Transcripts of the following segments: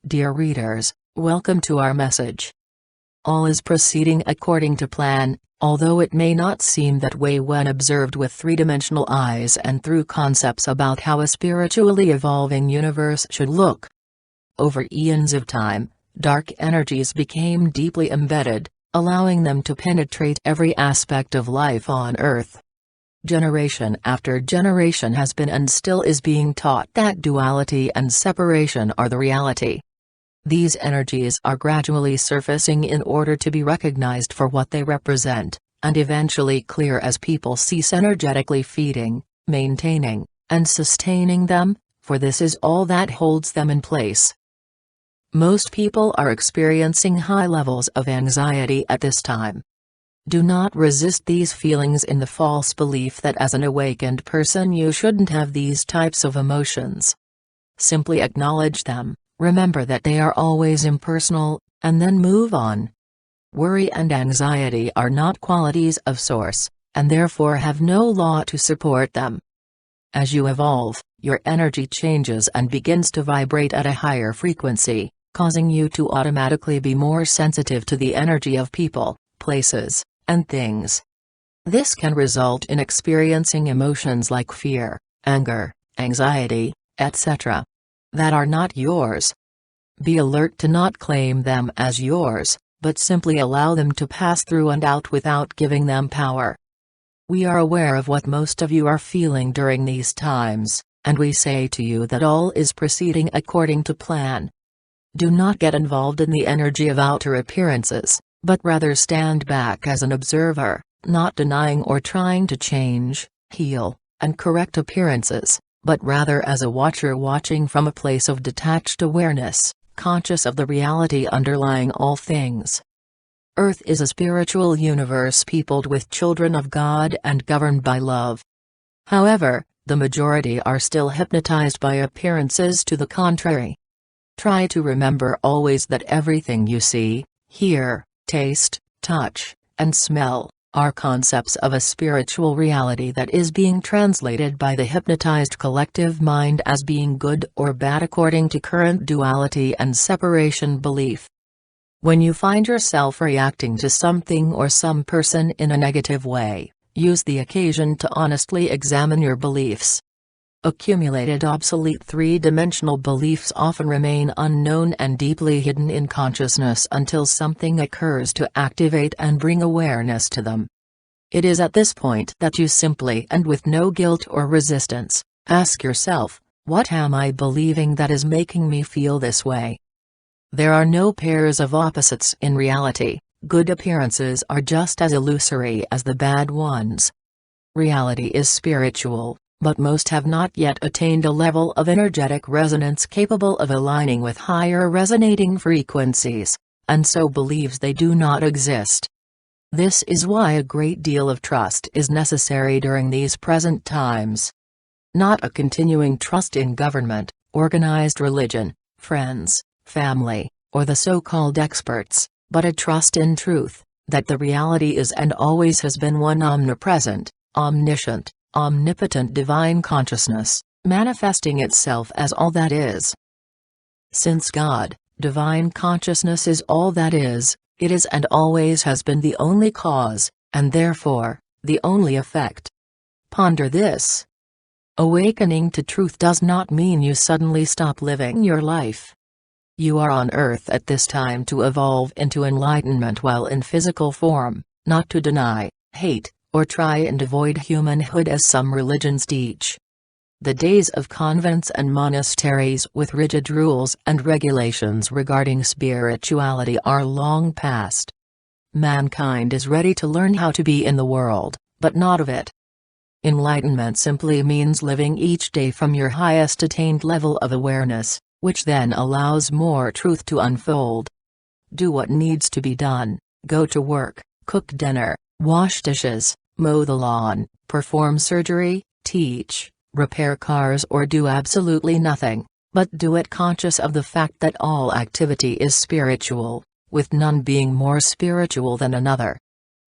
Dear readers, welcome to our message. All is proceeding according to plan, although it may not seem that way when observed with three-dimensional eyes and through concepts about how a spiritually evolving universe should look. Over eons of time, dark energies became deeply embedded, allowing them to penetrate every aspect of life on Earth. Generation after generation has been and still is being taught that duality and separation are the reality. These energies are gradually surfacing in order to be recognized for what they represent, and eventually clear as people cease energetically feeding, maintaining, and sustaining them, for this is all that holds them in place. Most people are experiencing high levels of anxiety at this time. Do not resist these feelings in the false belief that as an awakened person you shouldn't have these types of emotions. Simply acknowledge them. Remember that they are always impersonal, and then move on. Worry and anxiety are not qualities of Source, and therefore have no law to support them. As you evolve, your energy changes and begins to vibrate at a higher frequency, causing you to automatically be more sensitive to the energy of people, places, and things. This can result in experiencing emotions like fear, anger, anxiety, etc. that are not yours. Be alert to not claim them as yours, but simply allow them to pass through and out without giving them power. We are aware of what most of you are feeling during these times, and we say to you that all is proceeding according to plan. Do not get involved in the energy of outer appearances, but rather stand back as an observer, not denying or trying to change, heal, and correct appearances, but rather as a watcher watching from a place of detached awareness, conscious of the reality underlying all things. Earth is a spiritual universe peopled with children of God and governed by love. However, the majority are still hypnotized by appearances to the contrary. Try to remember always that everything you see, hear, taste, touch, and smell are concepts of a spiritual reality that is being translated by the hypnotized collective mind as being good or bad according to current duality and separation belief. When you find yourself reacting to something or some person in a negative way, use the occasion to honestly examine your beliefs. Accumulated obsolete three-dimensional beliefs often remain unknown and deeply hidden in consciousness until something occurs to activate and bring awareness to them. It is at this point that you simply and with no guilt or resistance, ask yourself, what am I believing that is making me feel this way? There are no pairs of opposites in reality. Good appearances are just as illusory as the bad ones. Reality is spiritual, but most have not yet attained a level of energetic resonance capable of aligning with higher resonating frequencies, and so believes they do not exist. This is why a great deal of trust is necessary during these present times. Not a continuing trust in government, organized religion, friends, family, or the so-called experts, but a trust in truth, that the reality is and always has been one omnipresent, omniscient, omnipotent divine consciousness, manifesting itself as all that is. Since God, divine consciousness is all that is, it is and always has been the only cause, and therefore, the only effect. Ponder this. Awakening to truth does not mean you suddenly stop living your life. You are on Earth at this time to evolve into enlightenment while in physical form, not to deny, hate, or try and avoid humanhood as some religions teach. The days of convents and monasteries with rigid rules and regulations regarding spirituality are long past. Mankind is ready to learn how to be in the world, but not of it. Enlightenment simply means living each day from your highest attained level of awareness, which then allows more truth to unfold. Do what needs to be done, go to work, cook dinner, wash dishes, mow the lawn, perform surgery, teach, repair cars or do absolutely nothing, but do it conscious of the fact that all activity is spiritual, with none being more spiritual than another.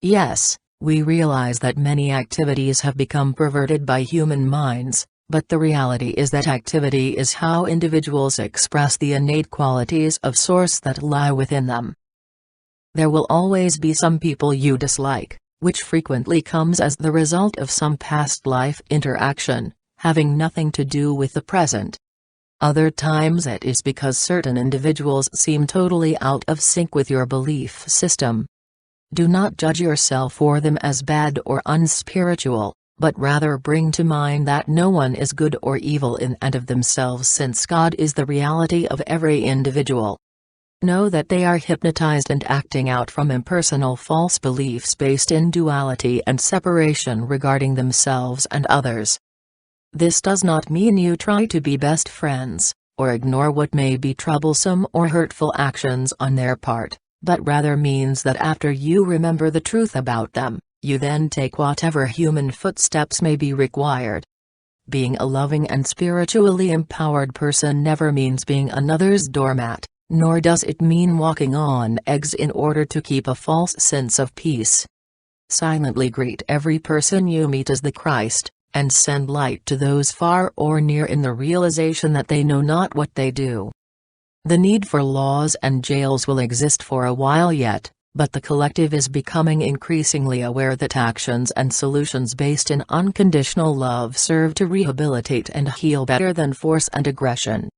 Yes, we realize that many activities have become perverted by human minds, but the reality is that activity is how individuals express the innate qualities of Source that lie within them. There will always be some people you dislike, which frequently comes as the result of some past life interaction, having nothing to do with the present. Other times it is because certain individuals seem totally out of sync with your belief system. Do not judge yourself for them as bad or unspiritual, but rather bring to mind that no one is good or evil in and of themselves, since God is the reality of every individual. Know that they are hypnotized and acting out from impersonal false beliefs based in duality and separation regarding themselves and others. This does not mean you try to be best friends, or ignore what may be troublesome or hurtful actions on their part, but rather means that after you remember the truth about them, you then take whatever human footsteps may be required. Being a loving and spiritually empowered person never means being another's doormat, nor does it mean walking on eggs in order to keep a false sense of peace. Silently greet every person you meet as the Christ, and send light to those far or near in the realization that they know not what they do. The need for laws and jails will exist for a while yet, but the collective is becoming increasingly aware that actions and solutions based in unconditional love serve to rehabilitate and heal better than force and aggression.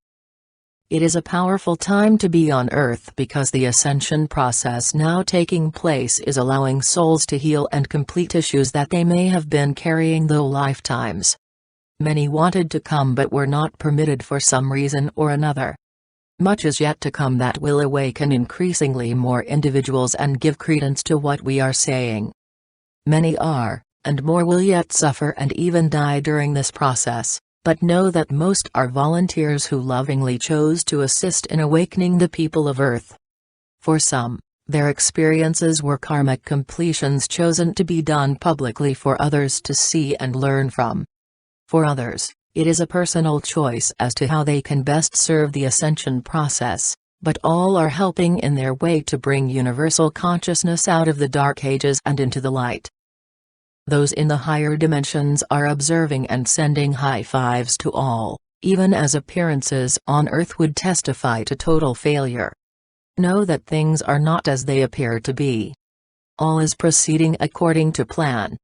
It is a powerful time to be on Earth because the ascension process now taking place is allowing souls to heal and complete issues that they may have been carrying through lifetimes. Many wanted to come but were not permitted for some reason or another. Much is yet to come that will awaken increasingly more individuals and give credence to what we are saying. Many are, and more will yet suffer and even die during this process, but know that most are volunteers who lovingly chose to assist in awakening the people of Earth. For some, their experiences were karmic completions chosen to be done publicly for others to see and learn from. For others, it is a personal choice as to how they can best serve the ascension process, but all are helping in their way to bring universal consciousness out of the dark ages and into the light. Those in the higher dimensions are observing and sending high fives to all, even as appearances on Earth would testify to total failure. Know that things are not as they appear to be. All is proceeding according to plan.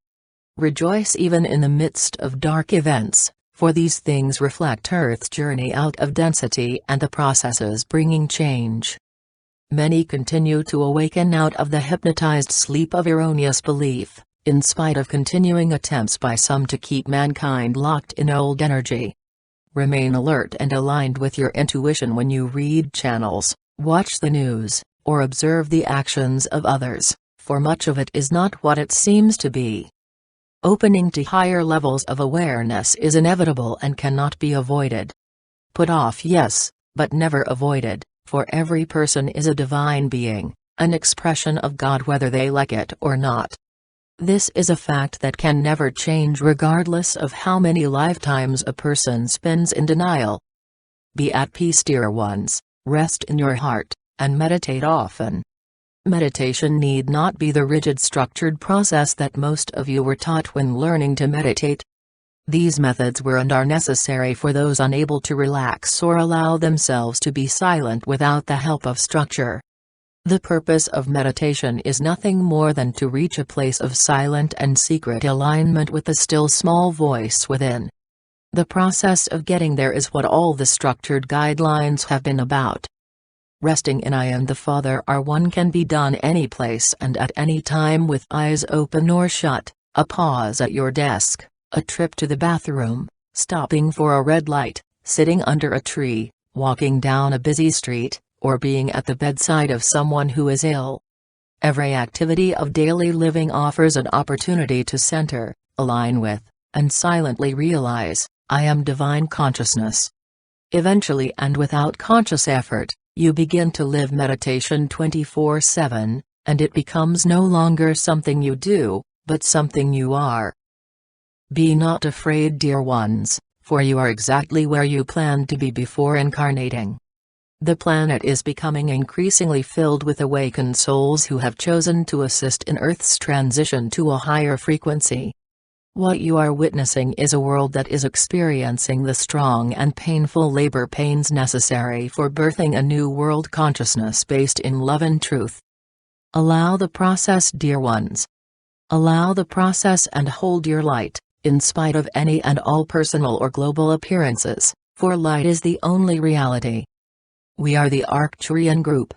Rejoice even in the midst of dark events, for these things reflect Earth's journey out of density and the processes bringing change. Many continue to awaken out of the hypnotized sleep of erroneous belief, in spite of continuing attempts by some to keep mankind locked in old energy. Remain alert and aligned with your intuition when you read channels, watch the news, or observe the actions of others, for much of it is not what it seems to be. Opening to higher levels of awareness is inevitable and cannot be avoided. Put off, yes, but never avoided, for every person is a divine being, an expression of God whether they like it or not. This is a fact that can never change regardless of how many lifetimes a person spends in denial. Be at peace, dear ones, rest in your heart, and meditate often. Meditation need not be the rigid structured process that most of you were taught when learning to meditate. These methods were and are necessary for those unable to relax or allow themselves to be silent without the help of structure. The purpose of meditation is nothing more than to reach a place of silent and secret alignment with the still small voice within. The process of getting there is what all the structured guidelines have been about. Resting in I and the Father are one can be done any place and at any time with eyes open or shut, a pause at your desk, a trip to the bathroom, stopping for a red light, sitting under a tree, walking down a busy street, or being at the bedside of someone who is ill. Every activity of daily living offers an opportunity to center, align with, and silently realize, I am divine consciousness. Eventually and without conscious effort, you begin to live meditation 24/7, and it becomes no longer something you do, but something you are. Be not afraid, dear ones, for you are exactly where you planned to be before incarnating. The planet is becoming increasingly filled with awakened souls who have chosen to assist in Earth's transition to a higher frequency. What you are witnessing is a world that is experiencing the strong and painful labor pains necessary for birthing a new world consciousness based in love and truth. Allow the process, dear ones. Allow the process and hold your light, in spite of any and all personal or global appearances, for light is the only reality. We are the Arcturian group.